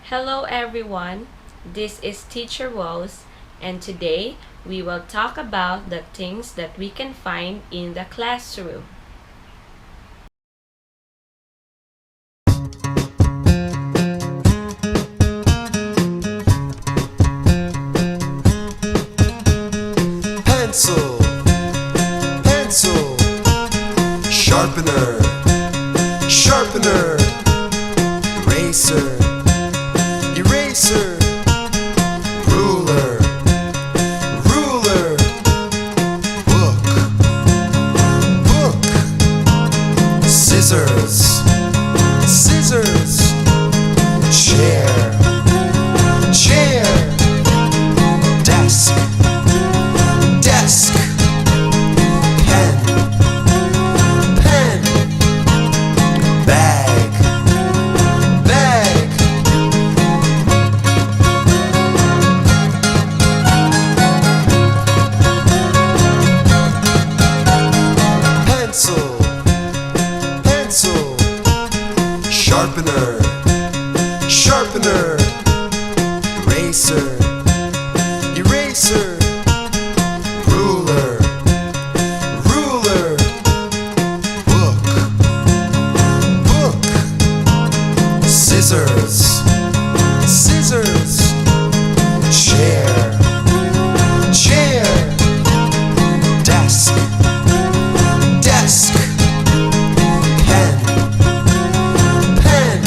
Hello everyone, this is Teacher Rosse, and today we will talk about the things that we can find in the classroom. Pencil, pencil, sharpener, sharpener, eraser, eraser, ruler, ruler, book, book, scissors, scissors, chair, chair, desk, desk, pen, pen, bag, bag, pencil, pencil, sharpener, sharpener, eraser, eraser, ruler, ruler, book, book, scissors, scissors, chair, chair, desk, desk, pen, pen,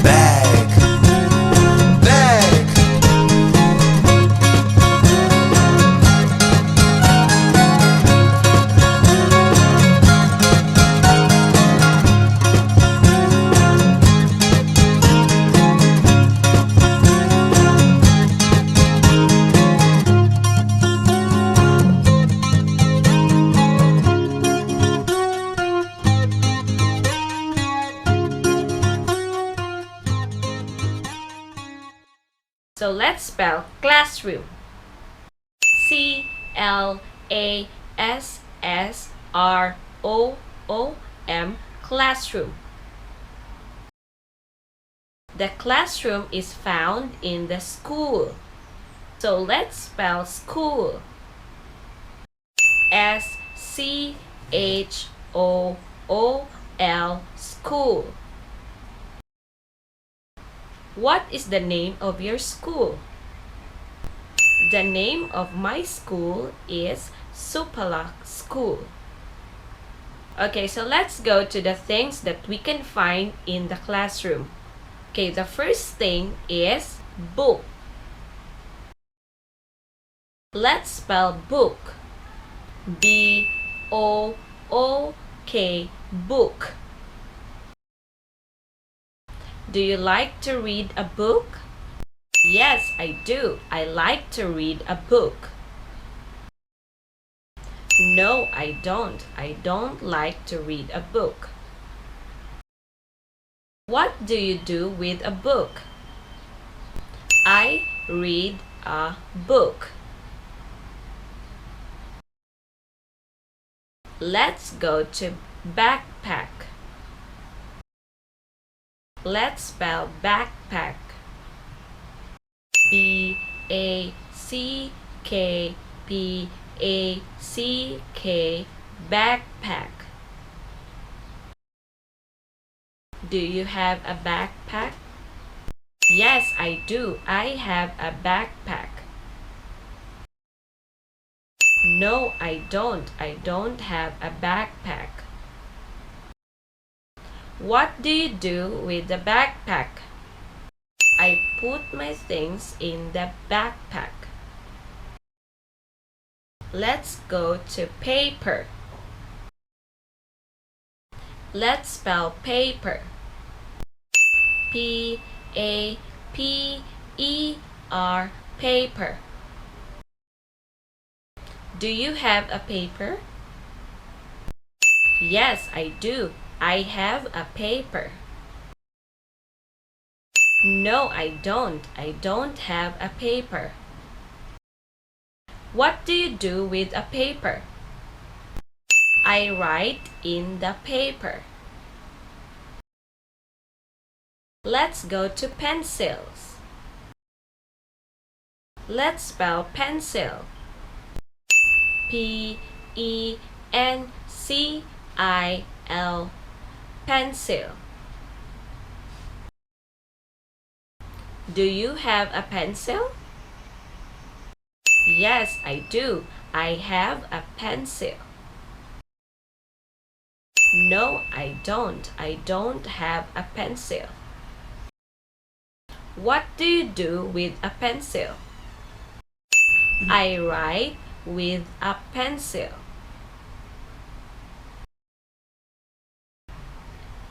bag, bag, So let's spell classroom. C-L-A-S-S-R-O-O-M, classroom. The classroom is found in the school. So let's spell school. S-C-H-O-O-L, school. What is the name of your school? The name of my school is Supalak School. Okay, so let's go to the things that we can find in the classroom. Okay, the first thing is book. Let's spell book. B-O-O-K, book. Do you like to read a book? Yes, I do. I like to read a book. No, I don't. I don't like to read a book. What do you do with a book? I read a book. Let's go to backpack. Let's spell backpack. B-A-C-K-P-A-C-K, backpack. Do you have a backpack? Yes, I do. I have a backpack. No, I don't. I don't have a backpack. What do you do with the backpack? I put my things in the backpack. Let's go to paper. Let's spell paper. P-A-P-E-R, paper. Do you have a paper? Yes, I do. I have a paper. No, I don't. I don't have a paper. What do you do with a paper? I write in the paper. Let's go to pencils. Let's spell pencil. P-E-N-C-I-L. Pencil. Do you have a pencil? Yes, I do. I have a pencil. No, I don't. I don't have a pencil. What do you do with a pencil? I write with a pencil.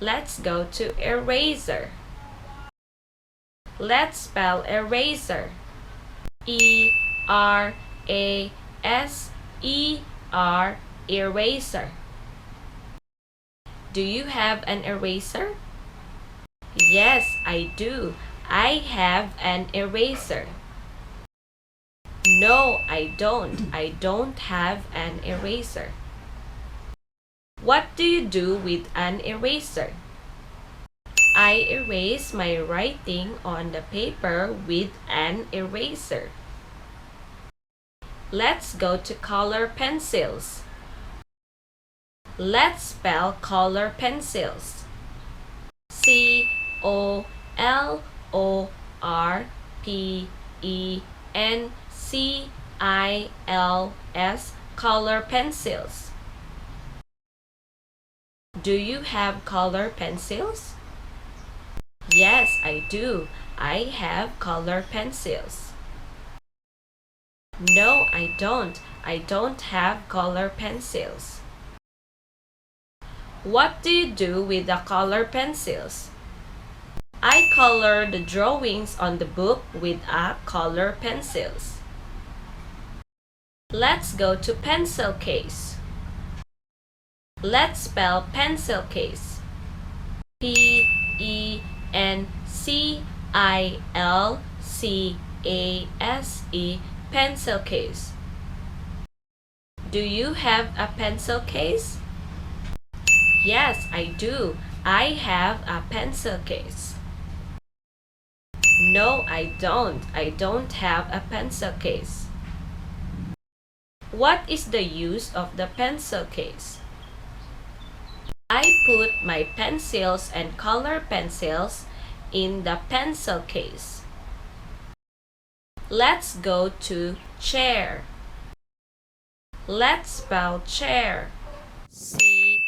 Let's go to eraser. Let's spell eraser. E-R-A-S-E-R, eraser. Do you have an eraser? Yes, I do. I have an eraser. No, I don't. I don't have an eraser. What do you do with an eraser? I erase my writing on the paper with an eraser. Let's go to color pencils. Let's spell color pencils. C-O-L-O-R-P-E-N-C-I-L-S, color pencils. Do you have color pencils? Yes, I do. I have color pencils. No, I don't. I don't have color pencils. What do you do with the color pencils? I color the drawings on the book with a color pencils. Let's go to pencil case. Let's spell pencil case. P-E-N-C-I-L-C-A-S-E, pencil case. Do you have a pencil case? Yes, I do. I have a pencil case. No, I don't. I don't have a pencil case. What is the use of the pencil case? I put my pencils and color pencils in the pencil case. Let's go to chair. Let's spell chair. C-H-A-I-R,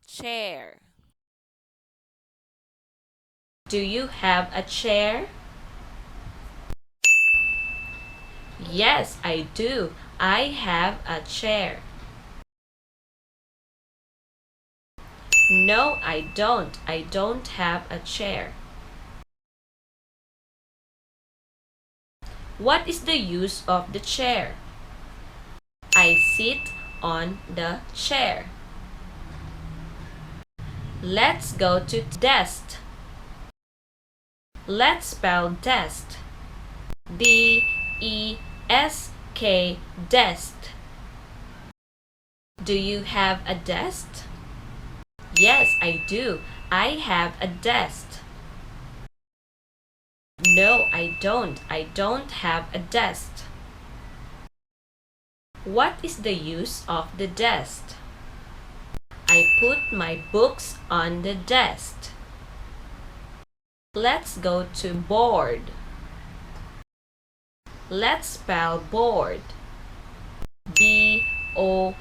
chair. Do you have a chair? Yes, I do. I have a chair. No, I don't. I don't have a chair. What is the use of the chair? I sit on the chair. Let's go to desk. Let's spell desk. D-E-S-K, desk. Do you have a desk? Yes, I do. I have a desk. No, I don't. I don't have a desk. What is the use of the desk? I put my books on the desk. Let's go to board. Let's spell board. B-O-A-R-D,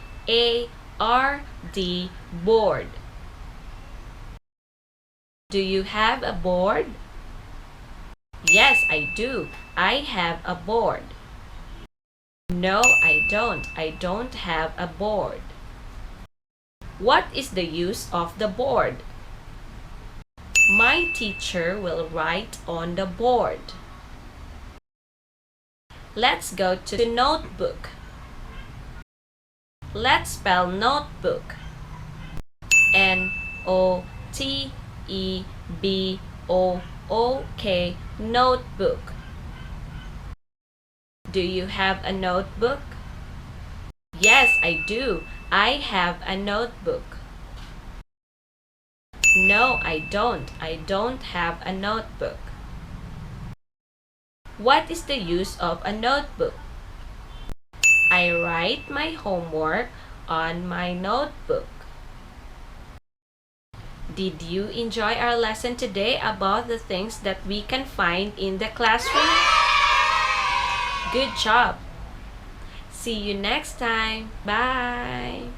board. Do you have a board? Yes, I do. I have a board. No, I don't. I don't have a board. What is the use of the board? My teacher will write on the board. Let's go to the notebook. Let's spell notebook. N-O-T-E-B-O-O-K, notebook. Do you have a notebook? Yes, I do. I have a notebook. No, I don't. I don't have a notebook. What is the use of a notebook? I write my homework on my notebook. Did you enjoy our lesson today about the things that we can find in the classroom? Good job! See you next time. Bye!